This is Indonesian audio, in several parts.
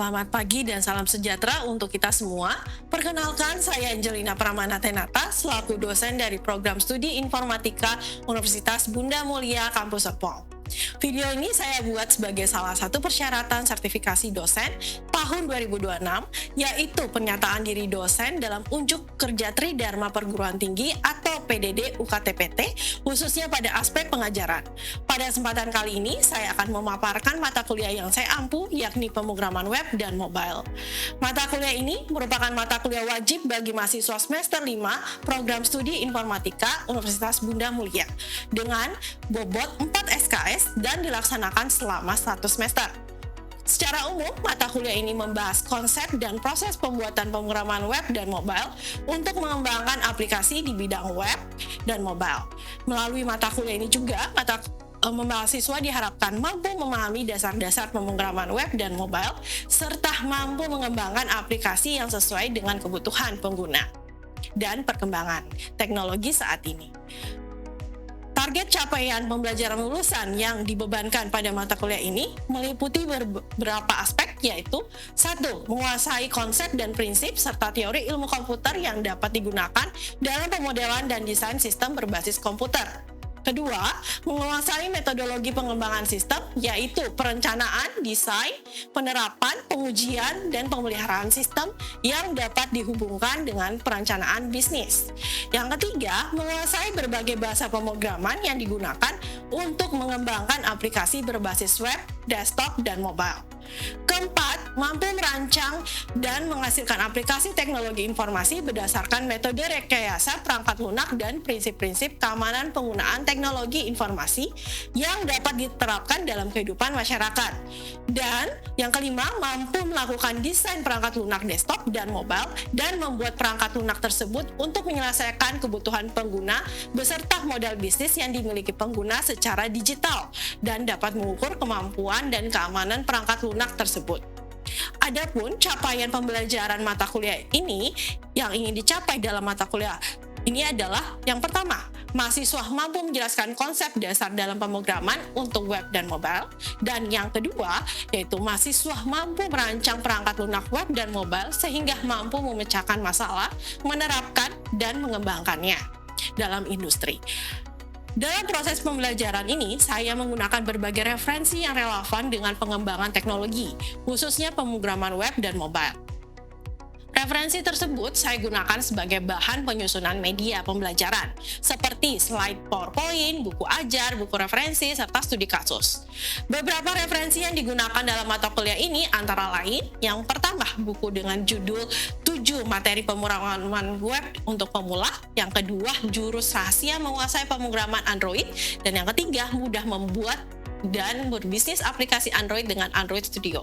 Selamat pagi dan salam sejahtera untuk kita semua. Perkenalkan, saya Angelina Pramana Tenata, selaku dosen dari Program Studi Informatika Universitas Bunda Mulia Kampus Serpong. Video ini saya buat sebagai salah satu persyaratan sertifikasi dosen tahun 2026, yaitu pernyataan diri dosen dalam unjuk kerja Tridharma Perguruan Tinggi atau PDD UKTPT, khususnya pada aspek pengajaran. Pada kesempatan kali ini, saya akan memaparkan mata kuliah yang saya ampu, yakni pemrograman web dan mobile. Mata kuliah ini merupakan mata kuliah wajib bagi mahasiswa semester 5 Program Studi Informatika Universitas Bunda Mulia, dengan bobot 4 SKS dan dilaksanakan selama 1 semester. Secara umum, mata kuliah ini membahas konsep dan proses pembuatan pemrograman web dan mobile untuk mengembangkan aplikasi di bidang web dan mobile. Melalui mata kuliah ini juga, mahasiswa diharapkan mampu memahami dasar-dasar pemrograman web dan mobile, serta mampu mengembangkan aplikasi yang sesuai dengan kebutuhan pengguna dan perkembangan teknologi saat ini. Target capaian pembelajaran lulusan yang dibebankan pada mata kuliah ini meliputi beberapa aspek, yaitu 1. Menguasai konsep dan prinsip serta teori ilmu komputer yang dapat digunakan dalam pemodelan dan desain sistem berbasis komputer. Kedua, menguasai metodologi pengembangan sistem, yaitu perencanaan, desain, penerapan, pengujian, dan pemeliharaan sistem yang dapat dihubungkan dengan perencanaan bisnis. Yang ketiga, menguasai berbagai bahasa pemrograman yang digunakan untuk mengembangkan aplikasi berbasis web, desktop, dan mobile. Keempat, mampu merancang dan menghasilkan aplikasi teknologi informasi berdasarkan metode rekayasa perangkat lunak dan prinsip-prinsip keamanan penggunaan teknologi informasi yang dapat diterapkan dalam kehidupan masyarakat. Dan yang kelima, mampu melakukan desain perangkat lunak desktop dan mobile dan membuat perangkat lunak tersebut untuk menyelesaikan kebutuhan pengguna beserta modal bisnis yang dimiliki pengguna secara digital dan dapat mengukur kemampuan dan keamanan perangkat lunak tersebut. Adapun capaian pembelajaran mata kuliah ini yang ingin dicapai dalam mata kuliah ini adalah yang pertama, mahasiswa mampu menjelaskan konsep dasar dalam pemrograman untuk web dan mobile, dan yang kedua yaitu mahasiswa mampu merancang perangkat lunak web dan mobile sehingga mampu memecahkan masalah, menerapkan dan mengembangkannya dalam industri. Dalam proses pembelajaran ini, saya menggunakan berbagai referensi yang relevan dengan pengembangan teknologi, khususnya pemrograman web dan mobile. Referensi tersebut saya gunakan sebagai bahan penyusunan media pembelajaran, seperti slide PowerPoint, buku ajar, buku referensi, serta studi kasus. Beberapa referensi yang digunakan dalam mata kuliah ini antara lain, yang pertama, buku dengan judul 7 materi pemrograman web untuk pemula, yang kedua, jurus rahasia menguasai pemrograman Android, dan yang ketiga, mudah membuat dan berbisnis aplikasi Android dengan Android Studio.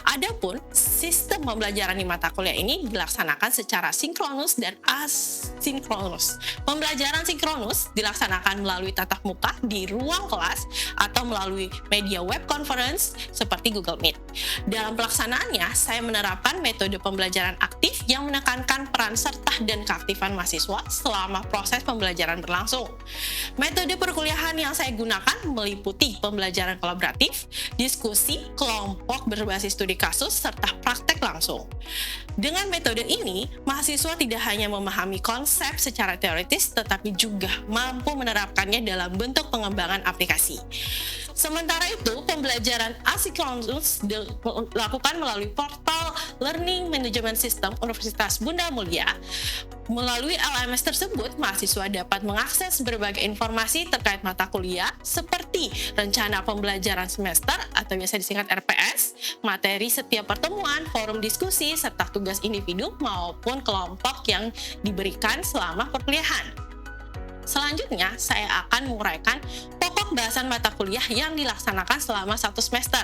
Adapun sistem pembelajaran di mata kuliah ini dilaksanakan secara sinkronus dan asinkronus. Pembelajaran sinkronus dilaksanakan melalui tatap muka di ruang kelas atau melalui media web conference seperti Google Meet. Dalam pelaksanaannya, saya menerapkan metode pembelajaran aktif yang menekankan peran serta dan keaktifan mahasiswa selama proses pembelajaran berlangsung. Metode perkuliahan yang saya gunakan meliputi pembelajaran kolaboratif, diskusi, kelompok berbasis studi kasus, serta praktek langsung. Dengan metode ini, mahasiswa tidak hanya memahami konsep secara teoritis, tetapi juga mampu menerapkannya dalam bentuk pengembangan aplikasi. Sementara itu, pembelajaran asinkronus dilakukan melalui portal Learning Management System Universitas Bunda Mulia. Melalui LMS tersebut, mahasiswa dapat mengakses berbagai informasi terkait mata kuliah seperti rencana pembelajaran semester atau biasa disingkat RPS, materi setiap pertemuan, forum diskusi, serta tugas individu maupun kelompok yang diberikan selama perkuliahan. Selanjutnya, saya akan menguraikan pokok bahasan mata kuliah yang dilaksanakan selama 1 semester.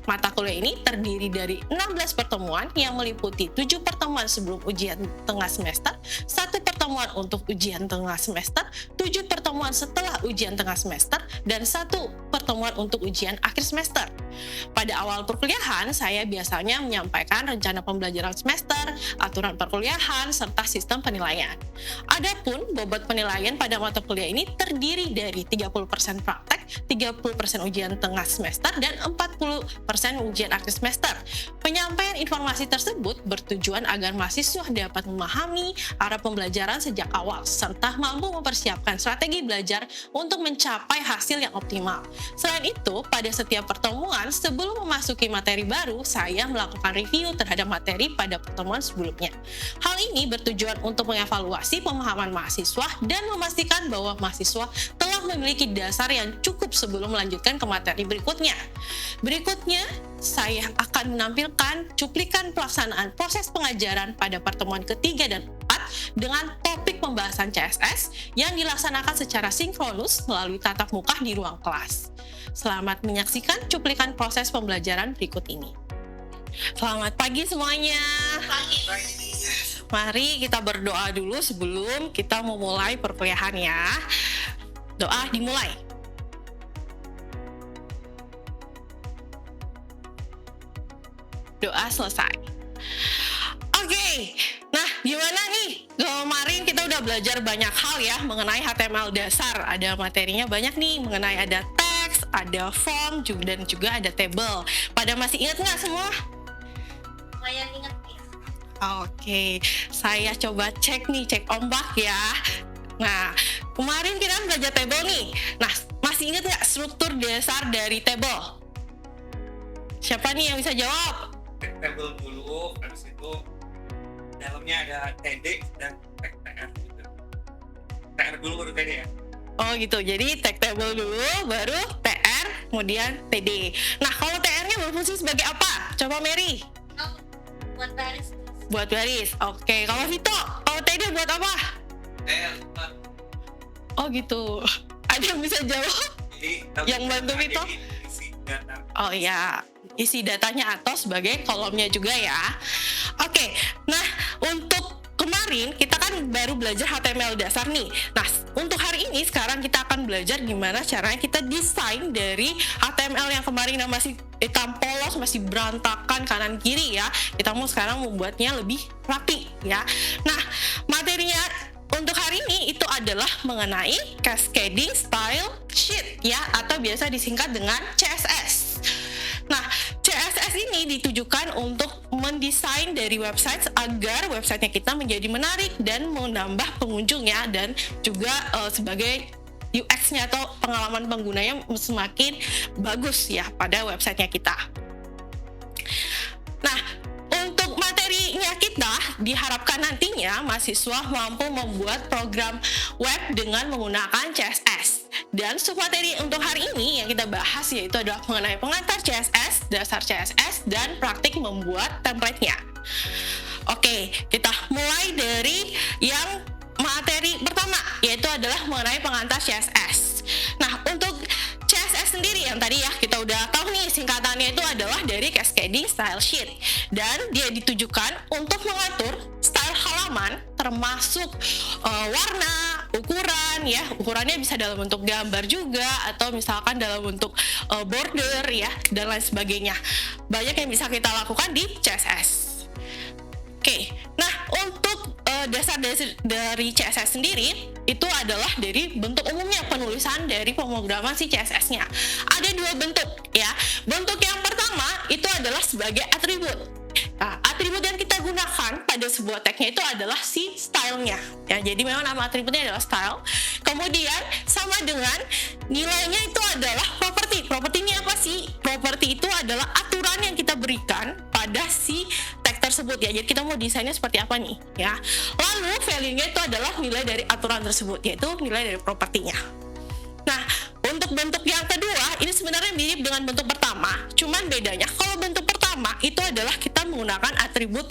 Mata kuliah ini terdiri dari 16 pertemuan yang meliputi 7 pertemuan sebelum ujian tengah semester, 1 pertemuan untuk ujian tengah semester, 7 pertemuan setelah ujian tengah semester, dan 1 pertemuan untuk ujian akhir semester. Pada awal perkuliahan, saya biasanya menyampaikan rencana pembelajaran semester, aturan perkuliahan, serta sistem penilaian. Adapun bobot penilaian pada mata kuliah ini terdiri dari 30% praktek, 30% ujian tengah semester, dan 40% ujian akhir semester. Penyampaian informasi tersebut bertujuan agar mahasiswa dapat memahami arah pembelajaran sejak awal, serta mampu mempersiapkan strategi belajar untuk mencapai hasil yang optimal. Selain itu, pada setiap pertemuan sebelum memasuki materi baru, saya melakukan review terhadap materi pada pertemuan sebelumnya. Hal ini bertujuan untuk mengevaluasi pemahaman mahasiswa dan memastikan bahwa mahasiswa telah memiliki dasar yang cukup sebelum melanjutkan ke materi berikutnya. Berikutnya, saya akan menampilkan cuplikan pelaksanaan proses pengajaran pada pertemuan ketiga dan keempat dengan topik pembahasan CSS yang dilaksanakan secara sinkronus melalui tatap muka di ruang kelas. Selamat menyaksikan cuplikan proses pembelajaran berikut ini. Selamat pagi semuanya. Mari kita berdoa dulu sebelum kita memulai perkuliahan ya. Doa dimulai. Doa selesai. Oke, nah gimana nih? Kemarin kita udah belajar banyak hal ya mengenai HTML dasar. Ada materinya banyak nih mengenai ada teks, ada form, dan juga ada table. Pada masih ingat nggak semua? Lumayan ingat ya. Oke, saya coba cek ombak ya. Nah, kemarin kita belajar table nih. Nah, masih ingat nggak struktur dasar dari table? Siapa nih yang bisa jawab? Table dulu, habis itu dalamnya ada TD dan TR gitu. TR dulu baru TD ya? Oh gitu, jadi tag table dulu, baru TR, kemudian TD. Nah, kalau TR-nya berfungsi sebagai apa? Coba Mary. Oh, buat baris. Buat baris, oke. Kalau Vito, kalau TD buat apa? Oh gitu, ada yang bisa jawab? Jadi, Yang bantu Vito? isi data. Oh iya, isi datanya atau sebagai kolomnya juga ya. Oke, nah untuk kemarin kita kan baru belajar HTML dasar nih. Nah, untuk hari ini sekarang kita akan belajar gimana caranya kita desain dari HTML yang kemarin yang masih hitam polos, masih berantakan kanan kiri ya. Kita mau sekarang membuatnya lebih rapi ya. Nah, materinya untuk hari ini itu adalah mengenai Cascading Style Sheet ya, atau biasa disingkat dengan CSS. Nah, CSS ini ditujukan untuk mendesain dari website agar websitenya kita menjadi menarik dan menambah pengunjungnya, dan juga sebagai UX-nya atau pengalaman penggunanya semakin bagus ya pada websitenya kita. Nah, untuk materinya kita diharapkan nantinya mahasiswa mampu membuat program web dengan menggunakan CSS. Dan submateri untuk hari ini yang kita bahas yaitu adalah mengenai pengantar CSS, dasar CSS, dan praktik membuat template-nya. Oke, kita mulai dari yang materi pertama, yaitu adalah mengenai pengantar CSS. Nah, untuk CSS sendiri yang tadi ya kita udah tahu nih singkatannya itu adalah dari Cascading Style Sheet, dan dia ditujukan untuk mengatur style halaman termasuk warna, ukuran ya, ukurannya bisa dalam bentuk gambar juga atau misalkan dalam bentuk border ya, dan lain sebagainya. Banyak yang bisa kita lakukan di CSS. Oke, nah untuk dasar dari CSS sendiri itu adalah dari bentuk umumnya penulisan dari pemrograman si CSS-nya. Ada dua bentuk ya. Bentuk yang pertama itu adalah sebagai atribut. Nah, atribut yang kita gunakan pada sebuah tag-nya itu adalah si style-nya. Ya, jadi memang nama atributnya adalah style. Kemudian sama dengan nilainya itu adalah properti. Properti ini apa sih? Properti itu adalah aturan yang kita berikan pada si tag tersebut ya. Jadi kita mau desainnya seperti apa nih ya. Lalu value-nya itu adalah nilai dari aturan tersebut, yaitu nilai dari propertinya. Nah, untuk bentuk yang kedua ini sebenarnya mirip dengan bentuk pertama, cuman bedanya kalau bentuk pertama itu adalah kita menggunakan atribut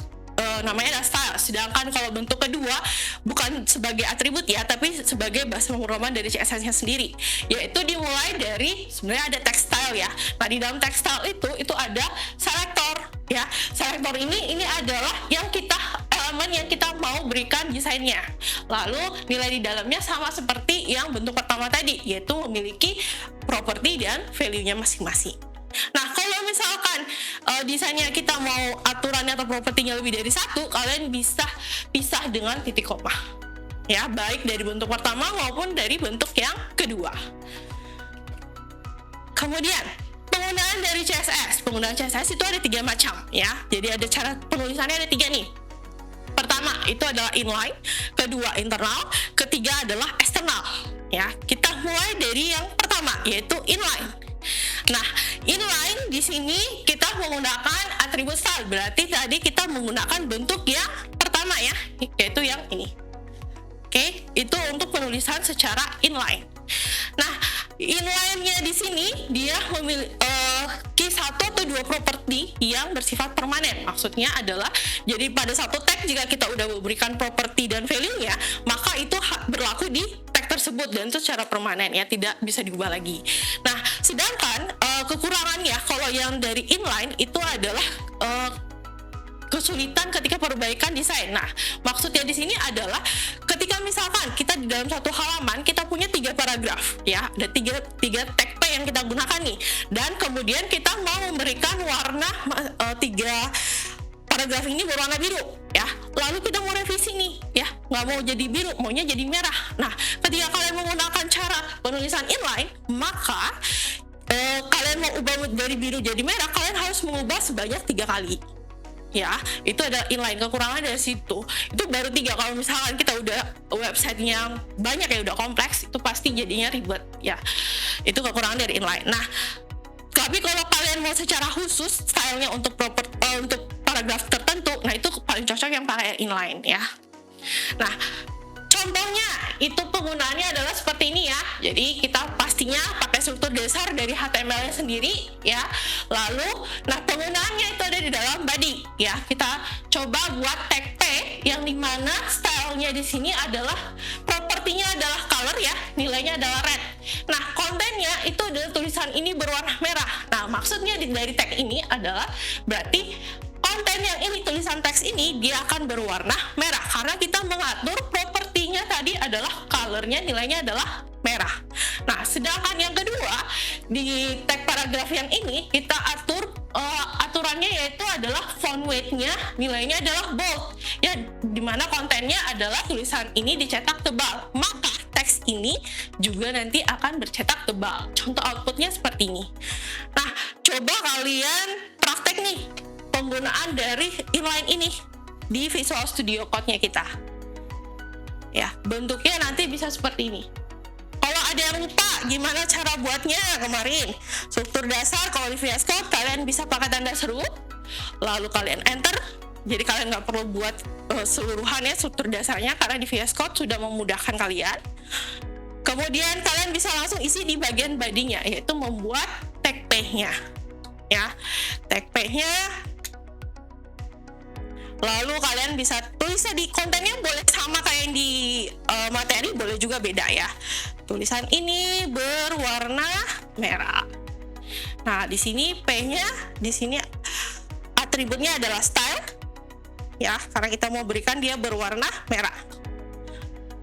namanya adalah style, sedangkan kalau bentuk kedua bukan sebagai atribut ya, tapi sebagai bahasa pemrograman dari CSS-nya sendiri, yaitu dimulai dari sebenarnya ada text style ya. Nah, di dalam text style itu ada selector ya. Selector ini adalah yang kita elemen yang kita mau berikan desainnya. Lalu nilai di dalamnya sama seperti yang bentuk pertama tadi, yaitu memiliki properti dan value-nya masing-masing. Nah, kalau misalkan desainnya kita mau aturannya atau propertinya lebih dari satu, kalian bisa pisah dengan titik koma. Ya, baik dari bentuk pertama maupun dari bentuk yang kedua. Kemudian penggunaan dari CSS. Penggunaan CSS itu ada 3 macam ya. Jadi ada cara penulisannya ada 3 nih. Pertama itu adalah inline, kedua internal, ketiga adalah eksternal. Ya, kita mulai dari yang pertama yaitu inline. Nah, inline di sini kita menggunakan atribut style. Berarti tadi kita menggunakan bentuk yang pertama ya, yaitu yang ini. Oke, itu untuk penulisan secara inline. Nah, inline-nya di sini dia memiliki 1 atau 2 properti yang bersifat permanen. Maksudnya adalah jadi pada satu tag jika kita udah memberikan properti dan value-nya, maka itu berlaku di tag tersebut dan itu secara permanen ya, tidak bisa diubah lagi. Nah, sedangkan kekurangannya kalau yang dari inline itu adalah kesulitan ketika perbaikan desain. Nah, maksudnya di sini adalah ketika misalkan kita di dalam satu halaman kita punya 3 paragraf ya, ada 3 tag P yang kita gunakan nih, dan kemudian kita mau memberikan warna 3 paragraf ini berwarna biru ya, lalu kita mau revisi nih ya, nggak mau jadi biru, maunya jadi merah. Nah, ketika kalian menggunakan cara penulisan inline, maka kalian mau ubah dari biru jadi merah, kalian harus mengubah sebanyak 3 kali. Ya, itu ada inline. Kekurangan dari situ itu baru 3. Kalau misalkan kita udah websitenya yang banyak ya, udah kompleks, itu pasti jadinya ribet ya. Itu kekurangan dari inline. Nah, tapi kalau kalian mau secara khusus stylenya untuk untuk paragraf tertentu, nah itu paling cocok yang pakai inline ya. Nah, contohnya itu penggunaannya adalah seperti ini ya. Jadi kita pastinya pakai struktur dasar dari HTML-nya sendiri ya. Lalu, nah penggunaannya itu ada di dalam body ya. Kita coba buat tag P yang dimana stylenya di sini adalah propertinya adalah color ya, nilainya adalah red. Nah, kontennya itu adalah tulisan ini berwarna merah. Nah, maksudnya dari tag ini adalah berarti konten yang ini, tulisan teks ini dia akan berwarna merah karena kita mengatur propertinya tadi adalah colornya, nilainya adalah merah. Nah, sedangkan yang kedua di tag paragraf yang ini kita atur aturannya yaitu adalah font weight-nya, nilainya adalah bold ya, dimana kontennya adalah tulisan ini dicetak tebal, maka teks ini juga nanti akan bercetak tebal. Contoh outputnya seperti ini. Nah, coba kalian praktek nih penggunaan dari inline ini di Visual Studio Code-nya kita. Ya, bentuknya nanti bisa seperti ini. Kalau ada yang lupa gimana cara buatnya kemarin, struktur dasar kalau di VS Code kalian bisa pakai tanda seru, lalu kalian enter. Jadi kalian nggak perlu buat seluruhannya struktur dasarnya karena di VS Code sudah memudahkan kalian. Kemudian kalian bisa langsung isi di bagian body-nya, yaitu membuat tag P-nya. Ya, tag P-nya. Lalu kalian bisa tulisnya di kontennya boleh sama kayak yang di materi, boleh juga beda ya. Tulisan ini berwarna merah. Nah, di sini P-nya, di sini atributnya adalah style ya, karena kita mau berikan dia berwarna merah.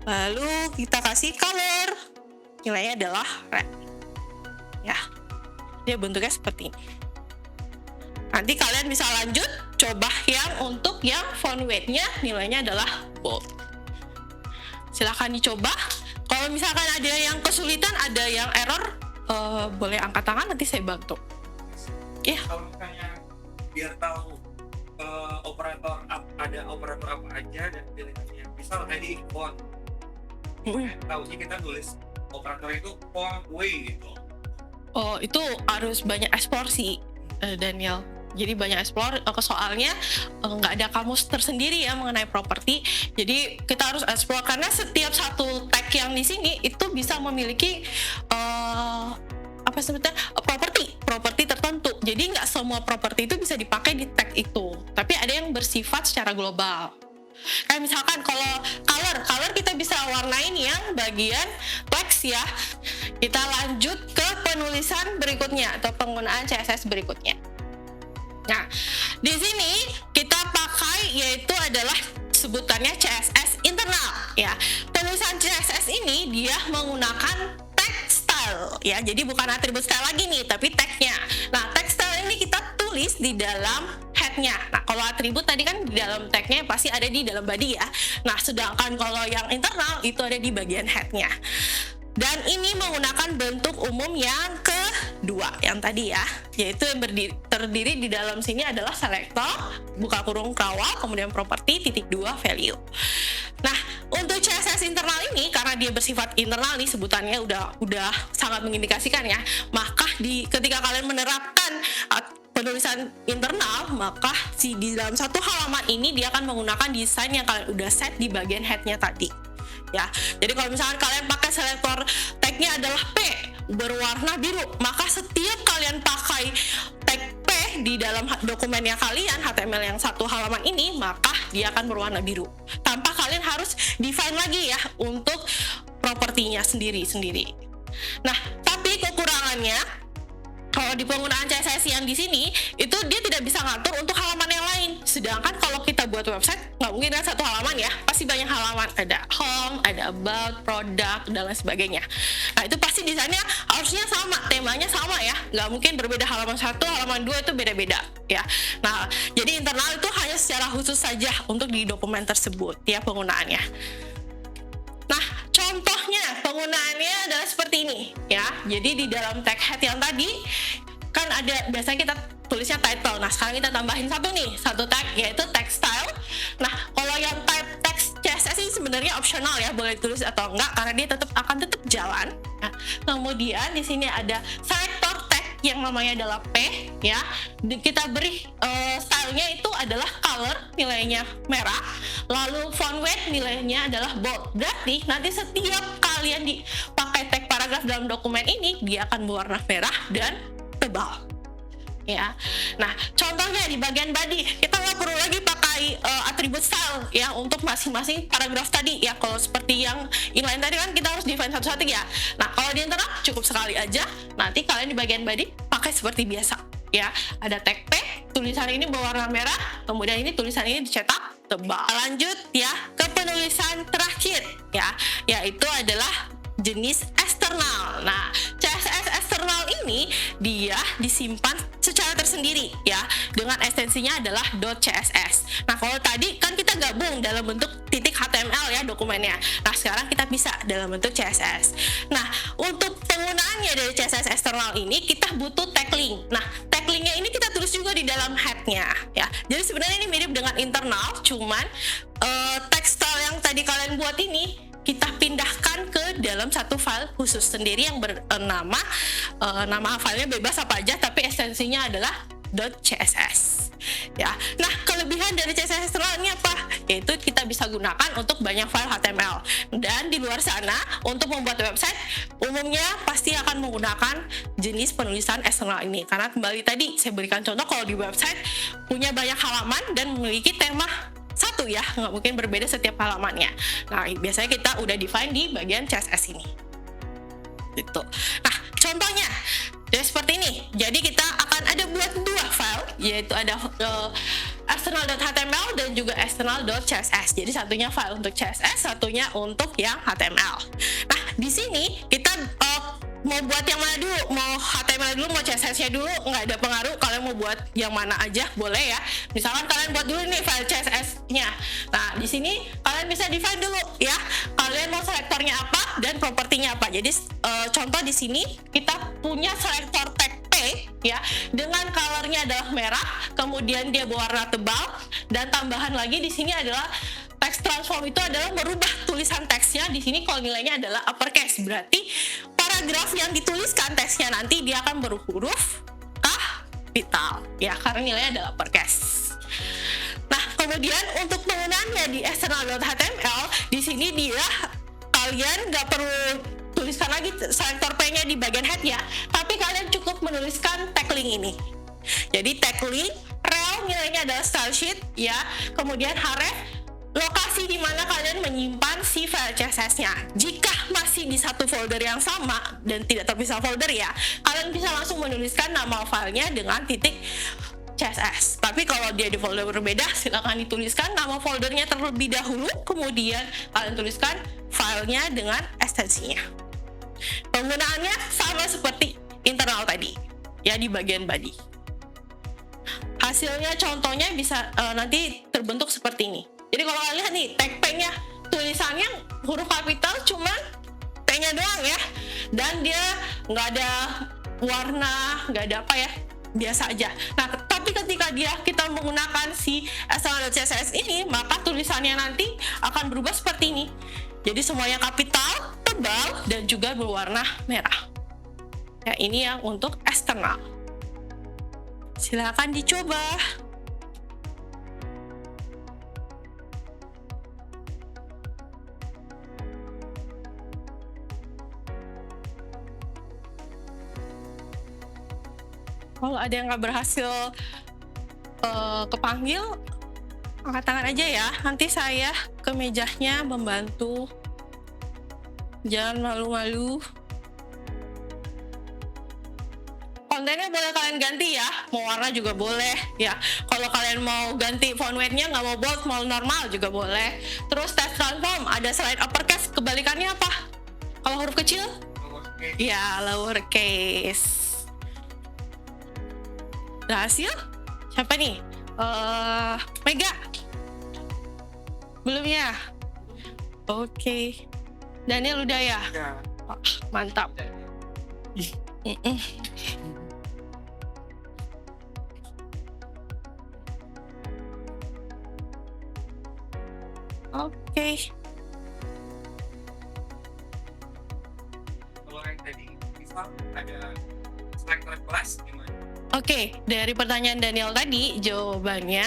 Lalu kita kasih color, nilainya adalah red. Ya, dia bentuknya seperti ini. Nanti kalian bisa lanjut coba yang untuk yang font weight-nya nilainya adalah bold. Silahkan dicoba. Kalau misalkan ada yang kesulitan, ada yang error, boleh angkat tangan, nanti saya bantu. Ya. Kalau misalnya biar tahu ada operator apa aja dan pilihannya, misal tadi font, tahunya kita tulis operator itu font way gitu. Oh, itu harus banyak explore sih, Daniel. Jadi banyak explore, soalnya nggak ada kamus tersendiri ya mengenai properti. Jadi kita harus explore karena setiap satu tag yang di sini itu bisa memiliki properti tertentu. Jadi nggak semua properti itu bisa dipakai di tag itu. Tapi ada yang bersifat secara global. Kayak misalkan kalau color kita bisa warnain yang bagian teks ya. Kita lanjut ke penulisan berikutnya atau penggunaan CSS berikutnya. Nah, di sini kita pakai yaitu adalah sebutannya CSS internal ya. Penulisan CSS ini dia menggunakan tag style ya. Jadi bukan atribut style lagi nih, tapi tagnya. Nah, tag style ini kita ditulis di dalam headnya. Nah, kalau atribut tadi kan di dalam tagnya pasti ada di dalam body ya. Nah, sedangkan kalau yang internal itu ada di bagian headnya. Dan ini menggunakan bentuk umum yang kedua yang tadi ya, yaitu yang terdiri di dalam sini adalah selector, buka kurung kawal, kemudian property, titik 2, value. Nah, untuk CSS internal ini karena dia bersifat internal nih sebutannya udah sangat mengindikasikan ya, maka ketika kalian menerapkan penulisan internal, maka di dalam satu halaman ini dia akan menggunakan desain yang kalian udah set di bagian headnya tadi. Ya, jadi kalau misalkan kalian pakai selektor tagnya adalah P berwarna biru, maka setiap kalian pakai tag P di dalam dokumennya kalian HTML yang satu halaman ini, maka dia akan berwarna biru tanpa kalian harus define lagi ya untuk propertinya sendiri. Nah, tapi kekurangannya kalau di penggunaan CSS yang di sini itu dia tidak bisa ngatur untuk halaman yang lain. Sedangkan kalau kita buat website nggak mungkin kan satu halaman ya, pasti banyak halaman, ada home, ada about, product dan lain sebagainya. Nah, itu pasti desainnya harusnya sama, temanya sama ya, nggak mungkin berbeda halaman 1, halaman 2 itu beda-beda ya. Nah, jadi internal itu hanya secara khusus saja untuk di dokumen tersebut ya penggunaannya. Nah, contohnya penggunaannya adalah seperti ini ya. Jadi di dalam tag head yang tadi kan ada biasanya kita tulisnya title. Nah, sekarang kita tambahin satu tag yaitu text style. Nah, kalau yang type text CSS ini sebenarnya optional ya, boleh tulis atau enggak karena dia akan tetap jalan. Nah, kemudian di sini ada selector tag yang namanya adalah P ya. Kita beri stylenya itu adalah color, nilainya merah. Lalu font weight nilainya adalah bold. Berarti nanti setiap kalian dipakai tag paragraf dalam dokumen ini dia akan berwarna merah dan tebal. Ya, nah contohnya di bagian body kita nggak perlu lagi pakai atribut style ya untuk masing-masing paragraf tadi ya. Kalau seperti yang inline tadi kan kita harus define satu-satu ya. Nah, kalau di internal cukup sekali aja. Nanti kalian di bagian body pakai seperti biasa ya. Ada tag P, tulisan ini berwarna merah, kemudian ini tulisan ini dicetak tebal. Lanjut ya ke penulisan terakhir ya, yaitu adalah jenis eksternal. Nah, CSS eksternal ini dia disimpan secara tersendiri ya dengan ekstensinya adalah .css. Nah, kalau tadi kan kita gabung dalam bentuk .html ya dokumennya. Nah, sekarang kita bisa dalam bentuk CSS. Nah, untuk penggunaannya dari CSS eksternal ini kita butuh tag link. Nah, tag linknya ini kita tulis juga di dalam headnya ya. Jadi sebenarnya ini mirip dengan internal, cuman text style yang tadi kalian buat ini kita pindahkan ke dalam satu file khusus sendiri yang bernama nama filenya bebas apa aja tapi ekstensinya adalah .css ya. Nah, kelebihan dari CSS eksternal ini apa? Yaitu kita bisa gunakan untuk banyak file HTML. Dan di luar sana untuk membuat website umumnya pasti akan menggunakan jenis penulisan eksternal ini karena kembali tadi saya berikan contoh kalau di website punya banyak halaman dan memiliki tema satu ya, nggak mungkin berbeda setiap halamannya. Nah, biasanya kita udah define di bagian CSS ini gitu. Nah, contohnya jadi seperti ini. Jadi kita akan ada buat dua file, yaitu ada external.html dan juga external.css. Jadi satunya file untuk CSS, satunya untuk yang HTML. Nah, di sini kita mau buat yang mana dulu? Mau HTML dulu, mau CSS-nya dulu? Nggak ada pengaruh. Kalian mau buat yang mana aja boleh ya. Misalkan kalian buat dulu nih file CSS-nya. Nah, di sini kalian bisa define dulu ya. Kalian mau selektornya apa dan propertinya apa. Jadi contoh di sini kita punya selektor tag P ya dengan colornya adalah merah, kemudian dia berwarna tebal dan tambahan lagi di sini adalah text transform itu adalah merubah tulisan teksnya. Di sini kalau nilainya adalah uppercase, berarti paragraf yang dituliskan teksnya nanti dia akan berhuruf kapital ya karena nilainya adalah uppercase. Nah, kemudian untuk penggunaannya di external.html di sini dia kalian nggak perlu tuliskan lagi selektor P-nya di bagian head ya, tapi kalian cukup menuliskan tag link ini. Jadi tag link rel nilainya adalah style sheet ya, kemudian href lokasi di mana kalian menyimpan si file CSS-nya. Jika masih di satu folder yang sama dan tidak terpisah folder ya, kalian bisa langsung menuliskan nama filenya dengan titik CSS. Tapi kalau dia di folder berbeda, silakan dituliskan nama foldernya terlebih dahulu, kemudian kalian tuliskan filenya dengan ekstensinya. Penggunaannya sama seperti internal tadi, ya di bagian body. hasilnya contohnya bisa nanti terbentuk seperti ini. Jadi kalau kalian lihat nih, tag P-nya tulisannya huruf kapital cuma T-nya doang ya, dan dia nggak ada warna, nggak ada apa ya, biasa aja. Nah, tapi ketika kita menggunakan si HTML.CSS ini, maka tulisannya nanti akan berubah seperti ini. Jadi semuanya kapital, tebal, dan juga berwarna merah. Ya, ini yang untuk eksternal. Silakan dicoba. Kalau ada yang nggak berhasil kepanggil, angkat tangan aja ya. Nanti saya ke mejanya membantu. Jangan malu-malu. Kontennya boleh kalian ganti ya, mau warna juga boleh ya. Kalau kalian mau ganti font weight-nya, nggak mau bold, mau normal juga boleh. Terus text transform, ada slide uppercase, kebalikannya apa? Kalau huruf kecil? Ya, lowercase. Berhasil? Siapa nih? Mega? Belum ya? Oke. Daniel udah ya? Ya. Wah, mantap. Oke. Kalau yang tadi misal ada selector kelas gimana? Oke, dari pertanyaan Daniel tadi, jawabannya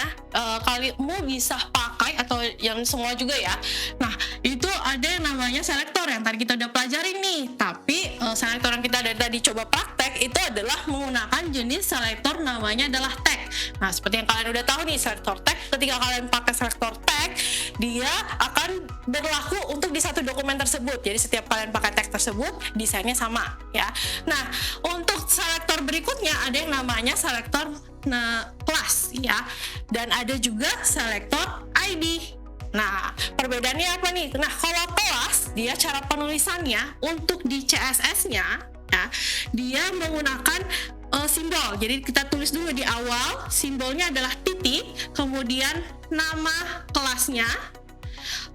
kamu bisa pakai atau yang semua juga ya. Nah, itu ada yang namanya selektor yang tadi kita udah pelajarin nih. Tapi selektor yang kita dari tadi coba praktek itu adalah menggunakan jenis selektor namanya adalah tag. Nah, seperti yang kalian udah tahu nih, selektor tag, ketika kalian pakai selektor tag, dia akan berlaku untuk di satu dokumen tersebut. Jadi setiap kalian pakai tag tersebut, desainnya sama ya. Nah, untuk selektor berikutnya ada yang namanya selektor kelas ya, dan ada juga selektor ID. Nah, perbedaannya apa nih? Nah, kalau kelas, dia cara penulisannya untuk di CSS-nya ya, dia menggunakan simbol. Jadi kita tulis dulu di awal, simbolnya adalah titik, kemudian nama kelasnya,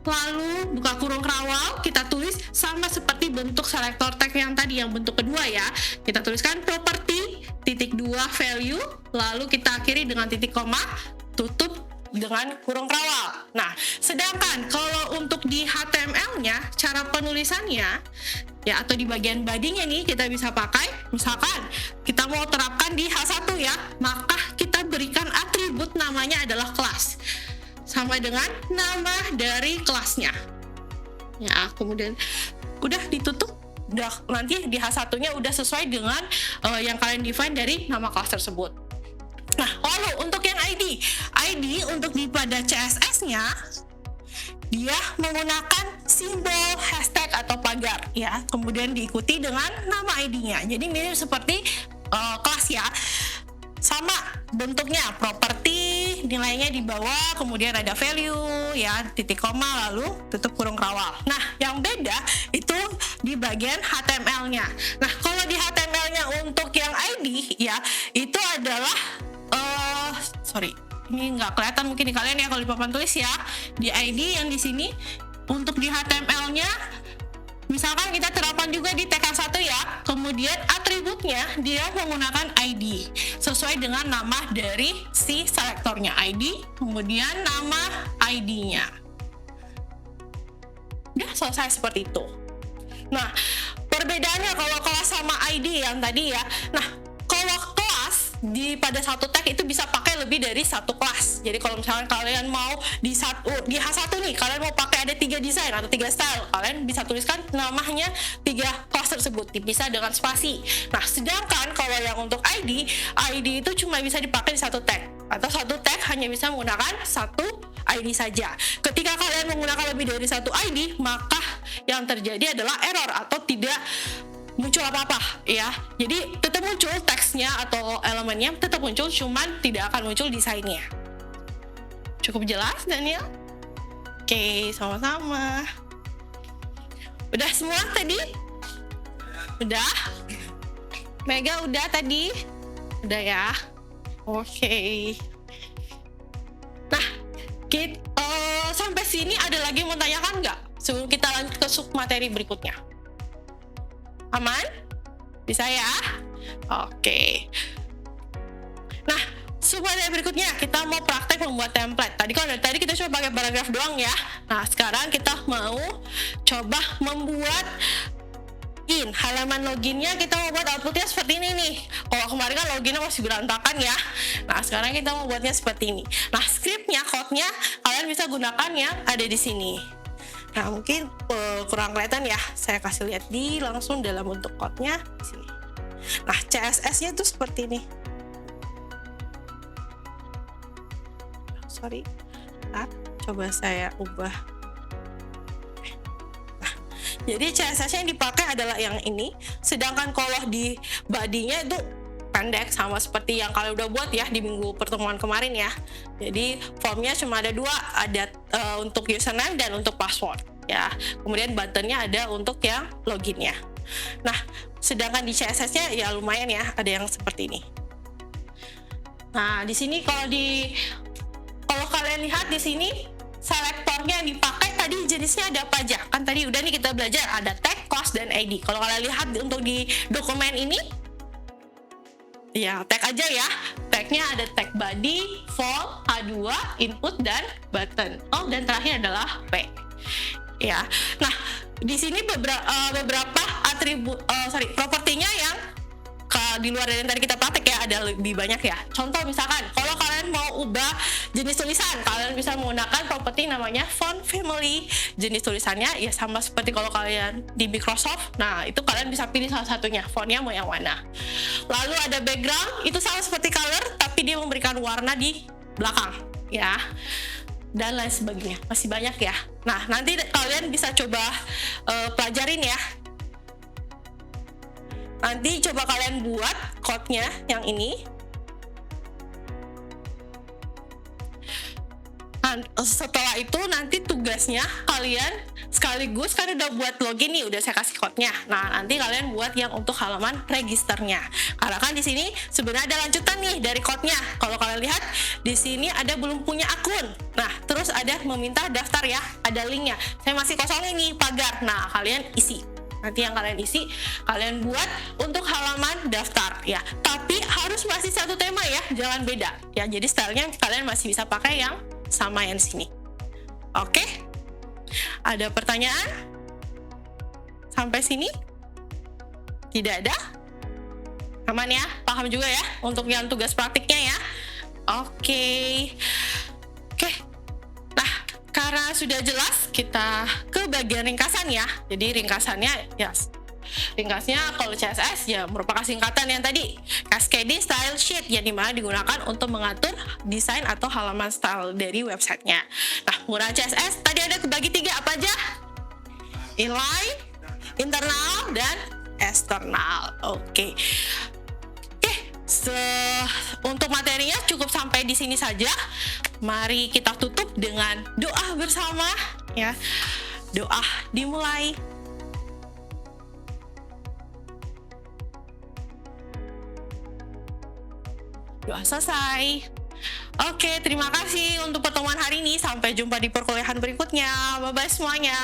lalu buka kurung kerawal, kita tulis sama seperti bentuk selektor tag yang tadi, yang bentuk kedua ya. Kita tuliskan property, titik 2 value, lalu kita akhiri dengan titik koma, tutup dengan kurung kerawal. Nah, sedangkan kalau untuk di HTML-nya, cara penulisannya ya, atau di bagian body-nya nih, kita bisa pakai, misalkan kita mau terapkan di H1 ya, maka kita berikan atribut namanya adalah kelas, sama dengan nama dari kelasnya ya. Kemudian udah ditutup, udah nanti di H1-nya udah sesuai dengan yang kalian define dari nama kelas tersebut. Nah, lalu untuk yang ID untuk di pada CSS-nya, dia menggunakan simbol hashtag atau pagar ya, kemudian diikuti dengan nama ID-nya. Jadi mirip seperti kelas ya, sama bentuknya, properti, nilainya di bawah, kemudian ada value ya, titik koma, lalu tutup kurung kerawal. Nah, yang beda itu di bagian HTML-nya. Nah, kalau di HTML-nya untuk yang ID ya, itu adalah ini nggak kelihatan mungkin di kalian ya kalau di papan tulis ya. Di ID yang di sini untuk di HTML-nya, misalkan kita terapkan juga di TK1 ya, kemudian atributnya dia menggunakan ID sesuai dengan nama dari si selektornya, ID, kemudian nama ID-nya. Udah selesai seperti itu. Nah, perbedaannya kalau kelas sama ID yang tadi ya. Nah, kalau kelas pada satu tag itu bisa pakai lebih dari satu kelas. Jadi kalau misalnya kalian mau di H1 nih, kalian mau pakai ada 3 desain atau 3 style, kalian bisa tuliskan namanya 3 kelas tersebut dipisah dengan spasi. Nah, sedangkan kalau yang untuk ID itu cuma bisa dipakai di satu tag, atau satu tag hanya bisa menggunakan satu ID saja. Ketika kalian menggunakan lebih dari satu ID, maka yang terjadi adalah error atau tidak muncul apa-apa ya. Jadi tetap muncul teksnya atau elemennya tetap muncul, cuman tidak akan muncul desainnya. Cukup jelas, Daniel? Oke, sama-sama. Udah semua tadi? Udah? Mega udah tadi? Udah ya? Oke. Sampai sini ada lagi yang mau tanyakan nggak? Sebelum kita lanjut ke sub materi berikutnya. Aman? Bisa ya? Oke. Nah, sub materi berikutnya kita mau praktek membuat template. Tadi kita coba pakai paragraf doang ya. Nah, sekarang kita mau coba membuat halaman loginnya. Kita mau buat outputnya seperti ini nih. Kalau kemarin kan loginnya masih berantakan ya. Nah, sekarang kita mau buatnya seperti ini. Nah, scriptnya, code-nya kalian bisa gunakan yang ada di sini. Nah, mungkin kurang kelihatan ya. Saya kasih lihat langsung dalam bentuk code-nya di sini. Nah, CSS-nya tuh seperti ini. Sorry. Nah, coba saya ubah. Jadi CSS yang dipakai adalah yang ini, sedangkan kalau di body-nya itu pendek sama seperti yang kalian udah buat ya di minggu pertemuan kemarin ya. Jadi formnya cuma ada dua, ada untuk username dan untuk password ya. Kemudian buttonnya ada untuk yang loginnya. Nah, sedangkan di CSS-nya ya lumayan ya, ada yang seperti ini. Nah, di sini kalau kalian lihat di sini selektornya yang dipakai tadi jenisnya ada apa aja? Kan tadi udah nih kita belajar ada tag, class, dan ID. Kalau kalian lihat untuk di dokumen ini, ya tag aja ya. Tagnya ada tag body, form, H2, input, dan button. Oh, dan terakhir adalah P. Ya, nah di sini beberapa propertinya yang di luar dari yang tadi kita praktek ya, ada lebih banyak ya. Contoh misalkan, kalau kalian mau ubah jenis tulisan, kalian bisa menggunakan properti namanya font family. Jenis tulisannya ya sama seperti kalau kalian di Microsoft. Nah, itu kalian bisa pilih salah satunya, fontnya mau yang mana. Lalu ada background, itu sama seperti color, tapi dia memberikan warna di belakang ya. Dan lain sebagainya, masih banyak ya. Nah, nanti kalian bisa coba pelajarin ya. Nanti coba kalian buat code-nya yang ini. Nah, setelah itu nanti tugasnya kalian sekaligus kan udah buat login nih, udah saya kasih code-nya. Nah, nanti kalian buat yang untuk halaman registernya. Karena kan di sini sebenarnya ada lanjutan nih dari code-nya. Kalau kalian lihat di sini ada belum punya akun. Nah, terus ada meminta daftar ya, ada linknya. Saya masih kosong ini pagar. Nah, kalian isi. Nanti yang kalian isi, kalian buat untuk halaman daftar ya. Tapi harus masih satu tema ya, jangan beda ya. Jadi stylenya kalian masih bisa pakai yang sama yang sini. Oke? Ada pertanyaan? Sampai sini? Tidak ada? Aman ya? Paham juga ya untuk yang tugas praktiknya ya? Oke. Karena sudah jelas, kita ke bagian ringkasan ya. Jadi ringkasannya ya, ringkasnya kalau CSS ya merupakan singkatan yang tadi Cascading Style Sheet yang dimana digunakan untuk mengatur desain atau halaman style dari websitenya. Nah, penggunaan CSS tadi ada kebagi tiga apa aja? Inline, internal, dan eksternal. Oke. Untuk materinya cukup sampai di sini saja. Mari kita tutup dengan doa bersama ya. Doa dimulai. Doa selesai. Oke, terima kasih untuk pertemuan hari ini. Sampai jumpa di perkuliahan berikutnya. Bye-bye semuanya.